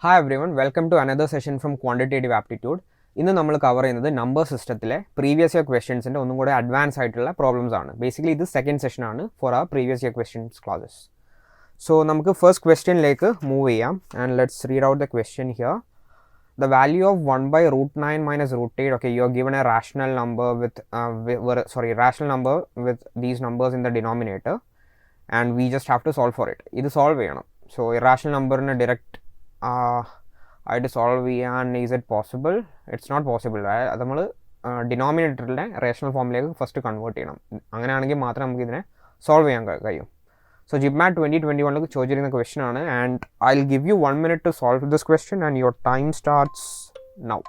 Hi everyone, welcome to another session from Quantitative Aptitude. ഇന്ന് നമ്മൾ cover ചെയ്യുന്നത് number സിസ്റ്റത്തിലെ പ്രീവിയസ് ഇയർ ക്വസ്റ്റ്യൻസിൻ്റെ ഒന്നും കൂടെ അഡ്വാൻസ് ആയിട്ടുള്ള പ്രോബ്ലംസ് ആണ്. ബേസിക്കലി ഇത് സെക്കൻഡ് സെഷൻ ആണ് ഫോർ ആ previous year questions classes. So നമുക്ക് ഫസ്റ്റ് ക്വസ്റ്റ്യനിലേക്ക് മൂവ് ചെയ്യാം and let's read out the question here. The value of 1 by root 9 minus root 8, okay, you are given a rational number with these numbers in the denominator and we just have to solve for it. ഇത് solve ചെയ്യണം. So irrational നമ്പറിന് direct ആയിട്ട് solve ചെയ്യാൻ is it possible? It's not possible. അത് നമ്മൾ ഡിനോമിനേറ്ററിലെ rational ഫോമിലേക്ക് first convert ചെയ്യണം. അങ്ങനെയാണെങ്കിൽ മാത്രമേ നമുക്ക് ഇതിനെ സോൾവ് ചെയ്യാൻ കഴിയും. So JIPMAT 2021 ചോദിച്ചിരുന്ന ക്വസ്റ്റ്യൻ ആണ് and I'll give you 1 minute to solve this question and your time starts now.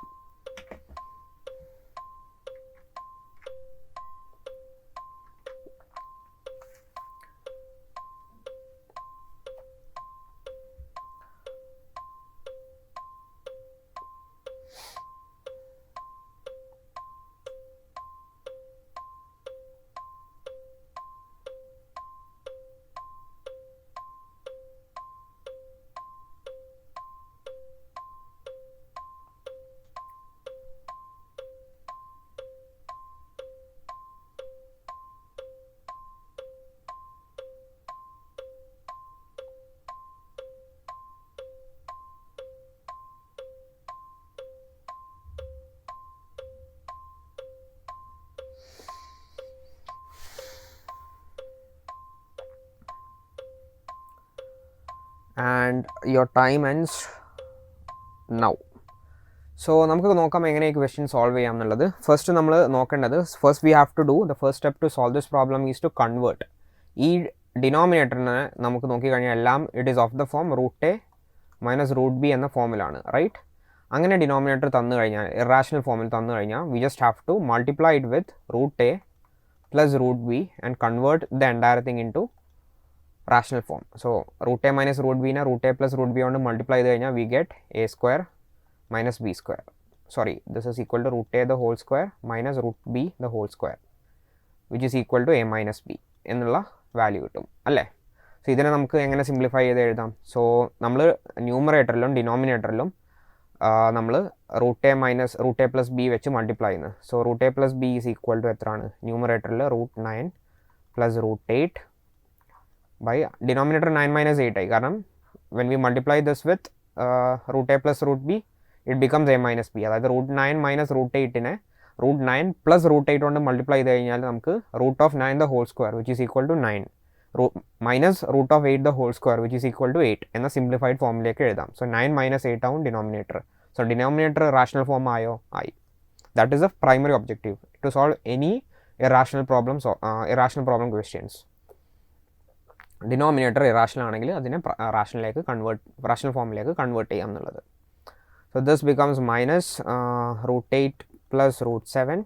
And your time ends now. So നമുക്ക് നോക്കാം എങ്ങനെ ഈ ക്വസ്റ്റ്യൻ സോൾവ് ചെയ്യാം എന്നുള്ളത്. ഫസ്റ്റ് നമ്മൾ നോക്കേണ്ടത്, first we have to do the first step to solve this problem is to convert. ഈ ഡിനോമിനേറ്ററിനെ നമുക്ക് നോക്കിക്കഴിഞ്ഞാൽ എല്ലാം it is of the form root a minus root b എന്ന ഫോമിലാണ്, റൈറ്റ്? അങ്ങനെ ഡിനോമിനേറ്റർ തന്നു കഴിഞ്ഞാൽ, ഇറാഷണൽ ഫോമിൽ തന്നു കഴിഞ്ഞാൽ we just have to multiply it with root a plus root b and convert the entire thing into rational form. So root a minus root b na root a plus root b on multiply the we get a square minus b square. Sorry, this is equal to root a the whole square minus root b the whole square, which is equal to a minus b എന്നുള്ള value കിട്ടും അല്ലേ? So ഇതിനെ നമുക്ക് എങ്ങനെ simplify ചെയ്ത് എഴുതാം? So നമ്മൾ ന്യൂമറേറ്ററിലും ഡിനോമിനേറ്ററിലും നമ്മൾ root a minus root a plus b വെച്ച് മൾട്ടിപ്ലൈ ചെയ്യുന്നത്. So root a plus b is equal to എത്രയാണ്? ന്യൂമറേറ്ററിൽ root 9 plus root 8 by denominator 9 minus 8 ആയി. കാരണം when we multiply this with root a plus root b it becomes a minus b. അതായത് root 9 minus root 8നെ root 9 plus root 8 കൊണ്ട് multiply ചെയ്ത് കഴിഞ്ഞാൽ നമുക്ക് root of 9 the whole square which is equal to 9 minus root of 8 the whole square which is equal to 8 എന്ന simplified ഫോമിലേക്ക് എഴുതാം. So 9 minus 8 ആവും denominator. So denominator rational form ആയോ? ആയി. That is a primary objective to solve any irrational problem questions. Denominator irrational ആണെങ്കിൽ അതിനെ rational ഫോമിലേക്ക് convert ചെയ്യാം എന്നുള്ളത്. So this becomes minus root 8 plus root 7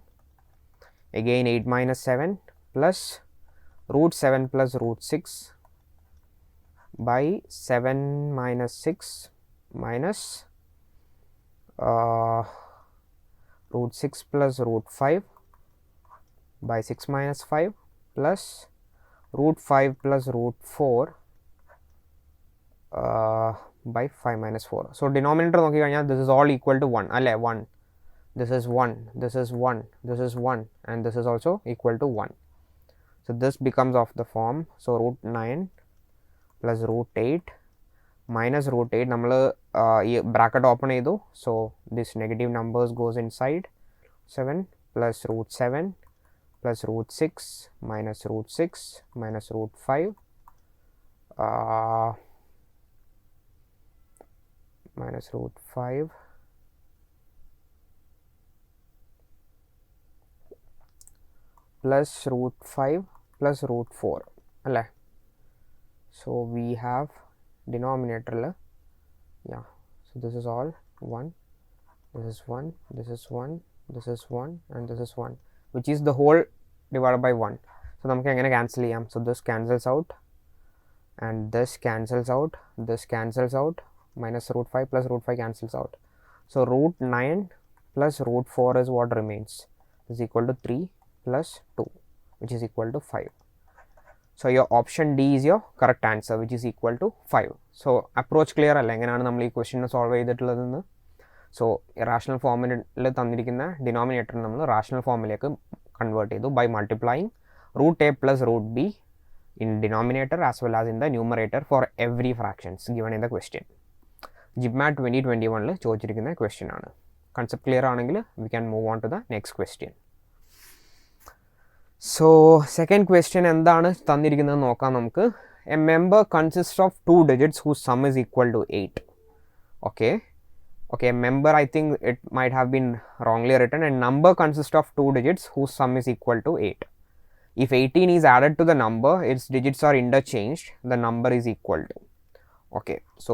again 8 minus 7 plus root 7 plus root 6 by 7 minus 6 minus root 6 plus root 5 by 6 minus 5 plus root 5 plus root 4 by 5 minus 4. So denominator നോക്കി കഴിഞ്ഞാൽ this is all equal to 1 അല്ലേ? 1, this is 1, this is 1, this is 1 and this is also equal to 1. So this becomes of the form, so root 9 plus root 8 minus root 8 നമ്മൾ ഈ bracket open ചെയ്തു. So this negative numbers goes inside. 7 plus root 7 plus root 6 minus root 6 minus root 5 minus root 5 plus root 5 plus root 4 alle. So we have denominator yeah, so this is all 1, this is 1, this is 1, this is 1 and this is 1, which is the whole divided by 1. So നമുക്ക് എങ്ങനെ cancel ചെയ്യാം? So this cancels out and this cancels out, this cancels out, minus root 5 plus root 5 cancels out. So root 9 plus root 4 is what remains, is equal to 3 plus 2, which is equal to 5. So your option D is your correct answer, which is equal to 5. So approach clear അല്ല എങ്ങനെയാണ് നമ്മൾ ഈ question solve ചെയ്തിട്ടുള്ളതെന്ന്. So rational ഫോമിൽ തന്നിരിക്കുന്ന denominator നമ്മൾ rational ഫോമിലേക്ക് convert ചെയ്തു by multiplying root a plus root b in denominator as well as in the numerator for every fractions given in the question. JIPMAT 2021 ചോദിച്ചിരിക്കുന്ന ക്വസ്റ്റ്യൻ ആണ്. Concept clear ആണെങ്കിൽ we can move on to the next question. So second question എന്താണ് തന്നിരിക്കുന്നത് നോക്കാം നമുക്ക്. A member consists of 2 digits whose sum is equal to 8. Okay, member, I think it might have been wrongly written. A number consists of 2 digits whose sum is equal to 8. If 18 is added to the number, its digits are interchanged, the number is equal to. Okay, so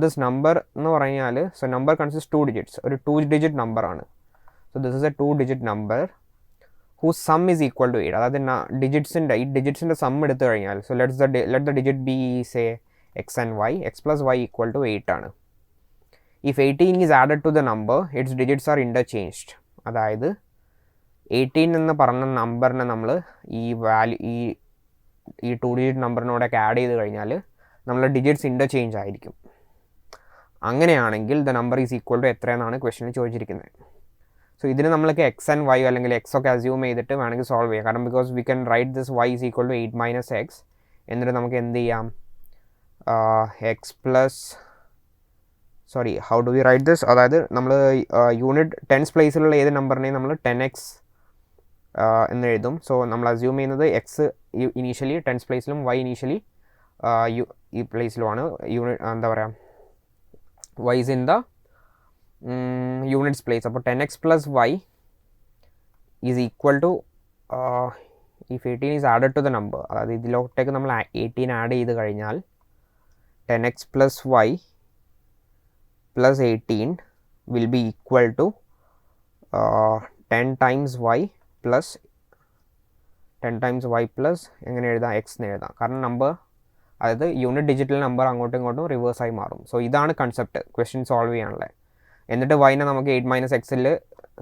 this number എന്ന് പറഞ്ഞാൽ, so number consists 2 digits, ഒരു 2 digit number ആണ്. So this is a 2 digit number whose sum is equal to 8. അതായത് ഡിജിറ്റ്സിൻ്റെ some എടുത്തു കഴിഞ്ഞാൽ, so let the digit be say x and y, x plus y equal to 8 ആണ്. If 18 is added to the number, its digits are interchanged. അതായത് 18 എന്ന് പറഞ്ഞ നമ്പറിനെ നമ്മൾ ഈ 2 ഡിജിറ്റ് നമ്പറിനോടൊക്കെ ആഡ് ചെയ്ത് കഴിഞ്ഞാൽ നമ്മളെ ഡിജിറ്റ്സ് ഇൻ്റർചേഞ്ച് ആയിരിക്കും. അങ്ങനെയാണെങ്കിൽ the number is equal to എത്രയെന്നാണ് ക്വസ്റ്റ്യനിൽ ചോദിച്ചിരിക്കുന്നത്. സോ ഇതിന് നമ്മൾക്ക് എക്സ് ആൻഡ് വൈ അല്ലെങ്കിൽ എക്സ് ഒക്കെ അസ്യൂം ചെയ്തിട്ട് വേണമെങ്കിൽ സോൾവ് ചെയ്യാം. കാരണം because we can write this y is equal to 8 minus x. എന്നിട്ട് നമുക്ക് എന്ത് ചെയ്യാം, x plus how do we write this, അതായത് നമ്മൾ യൂണിറ്റ് ടെൻസ് പ്ലേസിലുള്ള ഏത് നമ്പറിനെയും നമ്മൾ 10x എന്ന് എഴുതും. സോ നമ്മൾ അസ്യൂം ചെയ്യുന്നത് എക്സ് ഇനീഷ്യലി ടെൻസ് പ്ലേസിലും വൈ ഇനീഷ്യലി ഈ പ്ലേസിലുമാണ്. എന്താ പറയുക, y is in the units place. അപ്പോൾ 10x plus y is equal to if 18 is added to the number, അതായത് ഇതിലോട്ടേക്ക് നമ്മൾ 18 ആഡ് ചെയ്ത് കഴിഞ്ഞാൽ 10x plus y plus 18 will be equal to 10 times y plus എങ്ങനെ എഴുതാം, എക്സ് എന്ന് എഴുതാം. കാരണം നമ്പർ, അതായത് യൂണിറ്റ് ഡിജിറ്റൽ നമ്പർ അങ്ങോട്ടും ഇങ്ങോട്ടും റിവേഴ്സ് ആയി മാറും. സോ ഇതാണ് കൺസെപ്റ്റ് ക്വസ്റ്റ്യൻ സോൾവ് ചെയ്യാനുള്ളത്. എന്നിട്ട് വൈനെ നമുക്ക് 8 മൈനസ് എക്സിൽ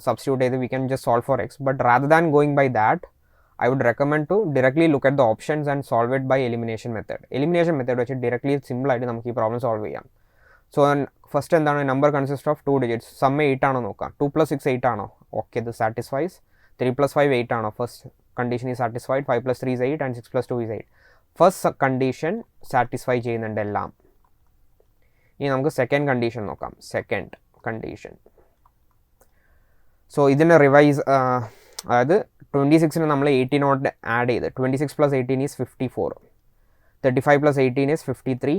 സബ്സ്റ്റിറ്റ്യൂട്ട് ചെയ്ത് we can just solve for x. But rather than going by that, I would recommend to directly look at the options and solve it by elimination method. Elimination method വെച്ച് directly simple ആയിട്ട് നമുക്ക് ഈ problem solve ചെയ്യാം. So first എന്താണ്, number consist of 2 digits, sum 8 ആണോ നോക്കാം. 2 + 6 8 ആണോ, okay ഇത് സാറ്റിസ്ഫൈസ്. 3 + 5 8 ആണോ, first condition is satisfied. 5 + 3 is 8 and 6 + 2 is 8. First condition satisfy ചെയ്യുന്നുണ്ട് എല്ലാം. ഇനി നമുക്ക് സെക്കൻഡ് കണ്ടീഷൻ നോക്കാം. സെക്കൻഡ് കണ്ടീഷൻ, സോ ഇതിനെ റിവൈസ്, അതായത് 26നെ നമ്മൾ 18 ആഡ് ചെയ്ത് 26 + 18 is 54. 35 + 18 is 53.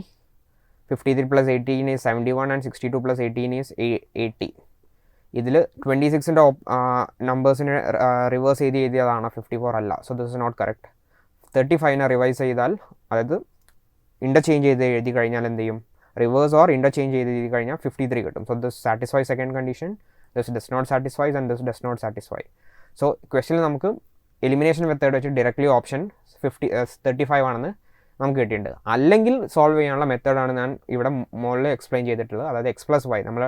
53 + 18 is 71 and 62 + 18 is 80. ഇതിൽ 26ൻ്റെ നമ്പേഴ്സിനെ റിവേഴ്സ് ചെയ്ത് എഴുതിയതാണ്, 54 അല്ല. So this is not correct. 35നെ റിവൈസ് ചെയ്താൽ, അതായത് ഇൻ്റർചേഞ്ച് ചെയ്ത് എഴുതി കഴിഞ്ഞാൽ എന്ത് ചെയ്യും, റിവേഴ്സ് ഓർ ഇൻ്റർചേഞ്ച് ചെയ്ത് എഴുതി കഴിഞ്ഞാൽ 53 കിട്ടും. So this satisfy second condition, this does not satisfies and this does not satisfy. So ക്വസ്റ്റ്യനിൽ നമുക്ക് എലിമിനേഷൻ മെത്തേഡ് വെച്ച് ഡയറക്റ്റ്ലി ഓപ്ഷൻ 35 ആണെന്ന് നമുക്ക് കിട്ടിയിട്ടുണ്ട്. അല്ലെങ്കിൽ സോൾവ് ചെയ്യാനുള്ള മെത്തേഡാണ് ഞാൻ ഇവിടെ മുകളിൽ എക്സ്പ്ലെയിൻ ചെയ്തിട്ടുള്ളത്. അതായത് എക്സ് പ്ലസ് വൈ, നമ്മൾ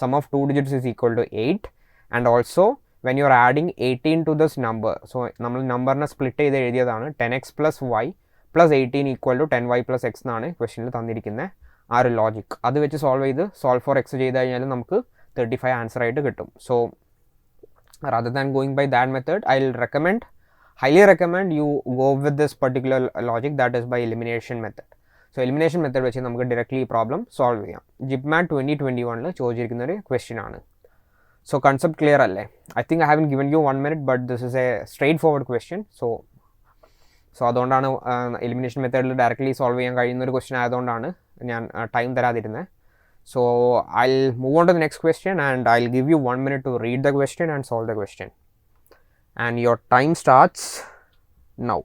sum of 2 digits is equal to 8 and also when you are adding 18 to this number. So നമ്മൾ നമ്പറിനെ സ്പ്ലിറ്റ് ചെയ്ത് എഴുതിയതാണ് 10x + y + 18 equal to 10y + x എന്നാണ് ക്വസ്റ്റ്യനിൽ തന്നിരിക്കുന്ന ആ ഒരു ലോജിക്. അത് വെച്ച് സോൾവ് ഫോർ എക്സ് ചെയ്ത് കഴിഞ്ഞാൽ നമുക്ക് 35 ആൻസർ ആയിട്ട് കിട്ടും. So rather than going by that method, I'll highly recommend you go with this particular logic, that is by elimination method. So elimination method വെച്ച് നമുക്ക് directly problem solve ചെയ്യാം. JIPMAT 2021 ചോദിച്ചിരിക്കുന്ന ഒരു ക്വസ്റ്റ്യൻ ആണ്. സോ കൺസെപ്റ്റ് ക്ലിയർ അല്ലേ? I think I haven't given you 1 minute, but this is a straightforward question. So അതുകൊണ്ടാണ് elimination മെത്തേഡിൽ directly solve ചെയ്യാൻ കഴിയുന്ന ഒരു ക്വസ്റ്റ്യൻ ആയതുകൊണ്ടാണ് ഞാൻ time തരാതിരുന്നത്. So I'll move on to the next question and I'll give you 1 minute to read the question and solve the question. And your time starts now.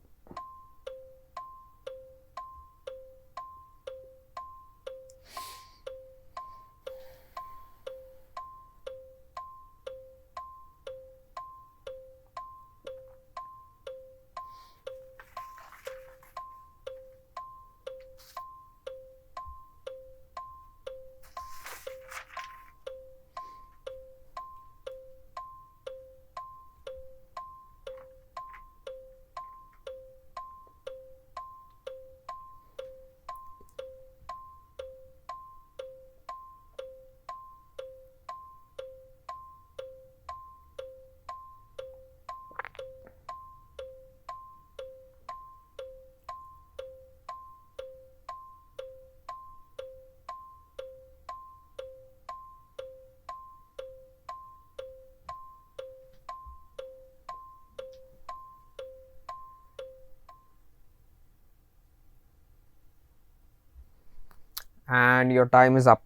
and your time is up.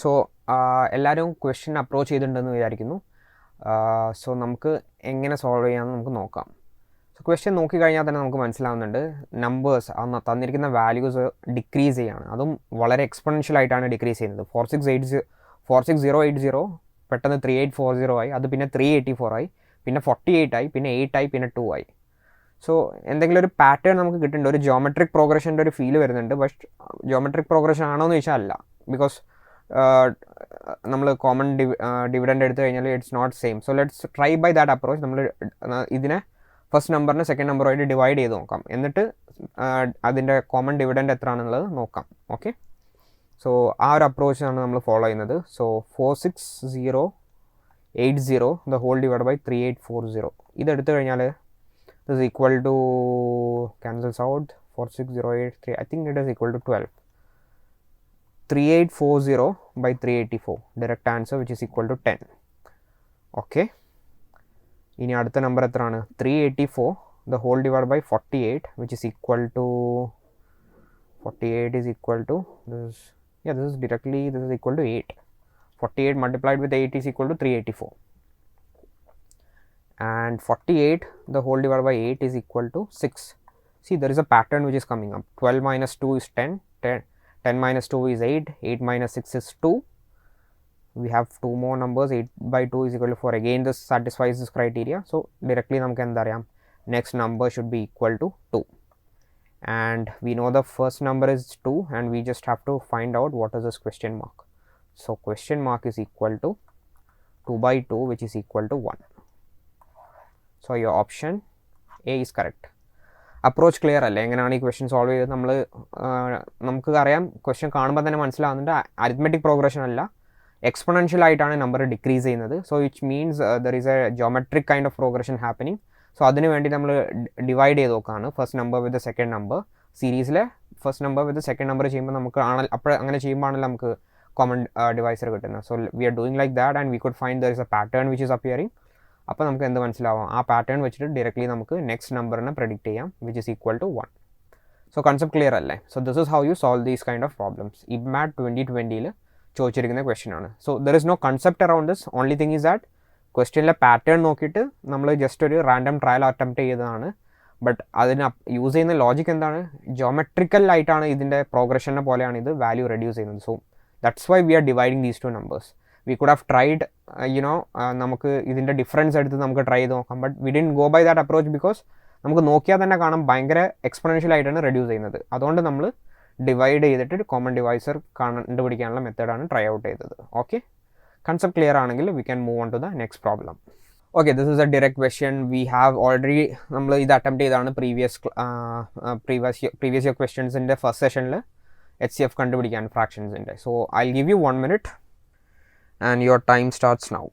So എല്ലാവരും question approach ചെയ്തിട്ടുണ്ടെന്ന് വിചാരിക്കുന്നു. So നമുക്ക് എങ്ങനെ solve ചെയ്യാമെന്ന് നമുക്ക് നോക്കാം. So question നോക്കിക്കഴിഞ്ഞാൽ തന്നെ നമുക്ക് മനസ്സിലാവുന്നുണ്ട് നമ്പേഴ്സ് തന്നിരിക്കുന്ന വാല്യൂസ് ഡിക്രീസ് ചെയ്യാണ്. അതും വളരെ എക്സ്പൊണൻഷ്യൽ ആയിട്ടാണ് ഡിക്രീസ് ചെയ്യുന്നത്. 46080 പെട്ടെന്ന് 3840 ആയി, അത് പിന്നെ 384 ആയി, പിന്നെ 48 ആയി, പിന്നെ 8 ആയി, പിന്നെ 2 ആയി. സോ എന്തെങ്കിലും ഒരു പാറ്റേൺ നമുക്ക് കിട്ടുന്നുണ്ട്, ഒരു ജോമെട്രിക് പ്രോഗ്രഷൻ്റെ ഒരു ഫീൽ വരുന്നുണ്ട്. ബട്ട് ജോമെട്രിക് പ്രോഗ്രഷൻ ആണോ എന്ന് ചോദിച്ചാൽ അല്ല, ബിക്കോസ് നമ്മൾ കോമൺ ഡിവിഡൻഡ് എടുത്തു കഴിഞ്ഞാൽ it's not same. So let's try by that approach. നമ്മൾ ഇതിനെ ഫസ്റ്റ് നമ്പറിനെ സെക്കൻഡ് നമ്പറുമായിട്ട് ഡിവൈഡ് ചെയ്ത് നോക്കാം, എന്നിട്ട് അതിൻ്റെ കോമൺ ഡിവിഡൻഡ് എത്രയാണെന്നുള്ളത് നോക്കാം. ഓക്കെ, സോ ആ ഒരു അപ്രോച്ചാണ് നമ്മൾ ഫോളോ ചെയ്യുന്നത്. So 46080 the whole divide by 3840 ഇതെടുത്തു കഴിഞ്ഞാൽ this is equal to, cancels out, 46083, I think it is equal to 12. 3840 by 384, direct answer, which is equal to 10. Okay, ഇനി അടുത്ത നമ്പർ എത്രയാണ്? 384 the whole divided by 48, which is equal to 48 is equal to this. Yeah, this is directly, this is equal to 8. 48 multiplied with 8 is equal to 384. And 48 the whole divided by 8 is equal to 6. See, there is a pattern which is coming up. 12 minus 2 is 10, 10 minus 2 is 8, 8 minus 6 is 2. We have two more numbers, 8 by 2 is equal to 4. Again, this satisfies this criteria. So directly namukku endha ariyam, next number should be equal to 2. And we know the first number is 2, and we just have to find out what is this question mark. So question mark is equal to 2 by 2, which is equal to 1. So your option A is correct. Approach clear അല്ലേ? എങ്ങനെയാണ് ഈ question solve ചെയ്തത്? നമുക്ക് അറിയാം, question കാണുമ്പോൾ തന്നെ മനസ്സിലാവുന്നുണ്ട് arithmetic progression അല്ല, എക്സ്പൊണൻഷ്യൽ ആയിട്ടാണ് നമ്പർ ഡിക്രീസ് ചെയ്യുന്നത്. So it means there is a geometric kind of progression happening. So അതിന് വേണ്ടി നമ്മൾ ഡിവൈഡ് ചെയ്ത് നോക്കുകയാണ്, first number with second number. സീരീസിലെ first number with second number ചെയ്യുമ്പോൾ നമുക്ക് അപ്പോൾ അങ്ങനെ ചെയ്യുമ്പോഴാണല്ലോ നമുക്ക് കോമൺ ഡിവൈസർ കിട്ടുന്നത്. So we are doing like that, and we could find there is a pattern which is appearing. അപ്പോൾ നമുക്ക് എന്ത് മനസ്സിലാവാം? ആ പാറ്റേൺ വെച്ചിട്ട് ഡയറക്റ്റ്ലി നമുക്ക് നെക്സ്റ്റ് നമ്പറിനെ പ്രെഡിക്റ്റ് ചെയ്യാം, which is equal to 1. So concept clear അല്ലേ? So this is how you solve these kind of problems. IPMAT 2020 ചോദിച്ചിരിക്കുന്ന ക്വസ്റ്റ്യൻ ആണ്. So there is no concept around this. Only thing is that ക്വസ്റ്റ്യനിലെ pattern നോക്കിയിട്ട് നമ്മൾ just ഒരു random trial attempt ചെയ്തതാണ്. But അതിന് use ചെയ്യുന്ന ലോജിക് എന്താണ്? ജോമെട്രിക്കൽ ആയിട്ടാണ് ഇതിൻ്റെ പ്രോഗ്രഷനെ പോലെയാണ് ഇത് വാല്യൂ റെഡ്യൂസ് ചെയ്യുന്നത്. So that's why we are dividing these two numbers. We could have tried നമുക്ക് ഇതിൻ്റെ ഡിഫറൻസ് എടുത്ത് നമുക്ക് ട്രൈ ചെയ്ത് നോക്കാം. But we didn't go by that approach, because നമുക്ക് നോക്കിയാൽ തന്നെ കാണാം ഭയങ്കര എക്സ്പൊണൻഷ്യൽ ആയിട്ടാണ് റെഡ്യൂസ് ചെയ്യുന്നത്. അതുകൊണ്ട് നമ്മൾ ഡിവൈഡ് ചെയ്തിട്ട് കോമൺ ഡിവൈസർ കണ്ടുപിടിക്കാനുള്ള മെത്തേഡാണ് ട്രൈ ഔട്ട് ചെയ്തത്. ഓക്കെ, കൺസെപ്റ്റ് ക്ലിയർ ആണെങ്കിൽ we can move on to the next problem. Okay, this is a direct question. We have already നമ്മൾ ഇത് അറ്റംപ്റ്റ് ചെയ്താണ് പ്രീവിയസ് ഇയർ ക്വസ്റ്റ്യൻസിൻ്റെ ഫസ്റ്റ് സെഷനിൽ HCF കണ്ടുപിടിക്കാൻ ഫ്രാക്ഷൻസിൻ്റെ. So I will give you 1 minute and your time starts now.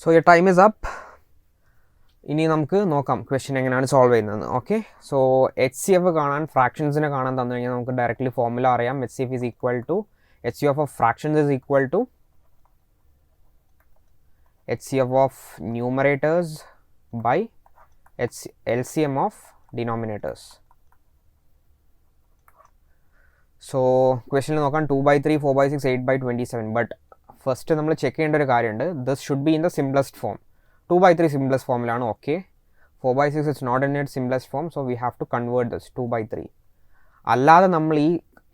So your time is up. ഇനി നമുക്ക് നോക്കാം ക്വസ്റ്റ്യൻ എങ്ങനെയാണ് സോൾവ് ചെയ്യുന്നത്. ഓക്കെ, സോ HCF കാണാൻ, ഫ്രാക്ഷൻസിനെ കാണാൻ തന്നു കഴിഞ്ഞാൽ നമുക്ക് ഡയറക്റ്റ്ലി ഫോർമുല അറിയാം. HCF is equal to HCF of fractions is equal to HCF of numerators by LCM of denominators. So ക്വസ്റ്റ്യനിൽ നോക്കാം 2/3, 4/6, 8/27. ബട്ട് ഫസ്റ്റ് നമ്മൾ ചെക്ക് ചെയ്യേണ്ട ഒരു കാര്യമുണ്ട്. This should be in the simplest form. 2/3 simplest ഫോമിലാണ്. Okay, 4/6 it's not in it simplest form. So we have to convert this 2/3. അല്ലാതെ നമ്മൾ ഈ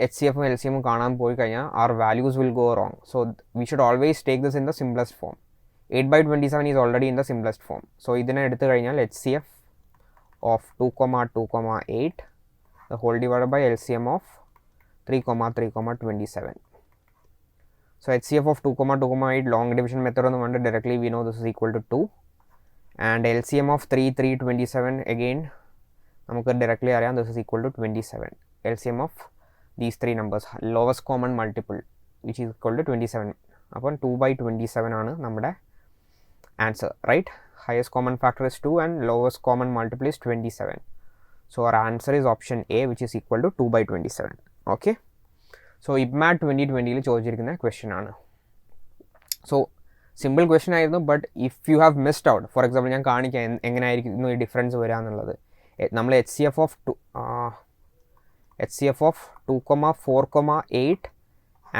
HCFും LCMും കാണാൻ പോയി കഴിഞ്ഞാൽ our values will go wrong. So we should always take this in the simplest form. 8/27 is already in the simplest form. So ഇതിനെ എടുത്തു കഴിഞ്ഞാൽ HCF of 2,2,8 the whole divided by LCM of 3,3,27. So HCF of 2,2,8 long division method on the one directly we know this is equal to 2, and LCM of 3,3,27 again നമുക്ക് directly അറിയാം this is equal to 27. LCM of these three numbers, lowest common multiple which is equal to 27. അപ്പോൾ 2/27 ആണ് നമ്മുടെ answer, right? Highest common factor is 2 and lowest common multiple is 27. So our answer is option A, which is equal to 2/27. Okay. So IPMAT 2020 ചോദിച്ചിരിക്കുന്ന question ആണ്. So simple question ആയിരുന്നു, but if you have missed out, for example ഞാൻ കാണിക്കാം എങ്ങനെയായിരിക്കും ഈ difference വരിക എന്നുള്ളത്. നമ്മൾ HCF of 2,4,8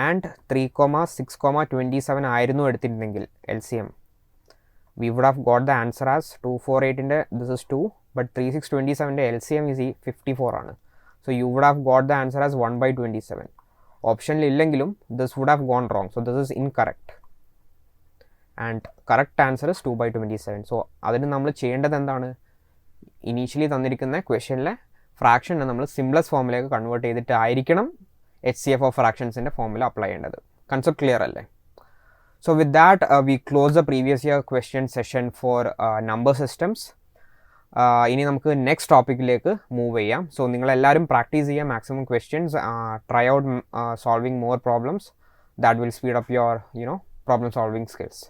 and 3,6,27 ആയിരുന്നു എടുത്തിരുന്നെങ്കിൽ LCM, we would have got the answer as 248 this is 2, but 3,627 LCM is 54 ആണ്. So you would have got the answer as 1/27. ഓപ്ഷനിൽ ഇല്ലെങ്കിലും this would have gone wrong, so this is incorrect and correct answer is 2/27. So അതിന് നമ്മൾ ചെയ്യേണ്ടത് എന്താണ്, initially തന്നിരിക്കുന്ന ക്വസ്റ്റ്യനിലെ ഫ്രാക്ഷനെ നമ്മൾ simplest ഫോമിലേക്ക് കൺവേർട്ട് ചെയ്തിട്ടായിരിക്കണം HCF ഓഫ് ഫ്രാക്ഷൻസിൻ്റെ ഫോമിൽ അപ്ലൈ ചെയ്യേണ്ടത്. കൺസെപ്റ്റ് ക്ലിയർ അല്ലേ? So with that we close the previous year question session for number systems. ഇനി നമുക്ക് നെക്സ്റ്റ് ടോപ്പിക്കിലേക്ക് മൂവ് ചെയ്യാം. സോ നിങ്ങളെല്ലാവരും പ്രാക്ടീസ് ചെയ്യുക maximum questions, try out solving more problems. That will speed up your problem solving skills.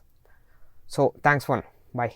So thanks for now. Bye.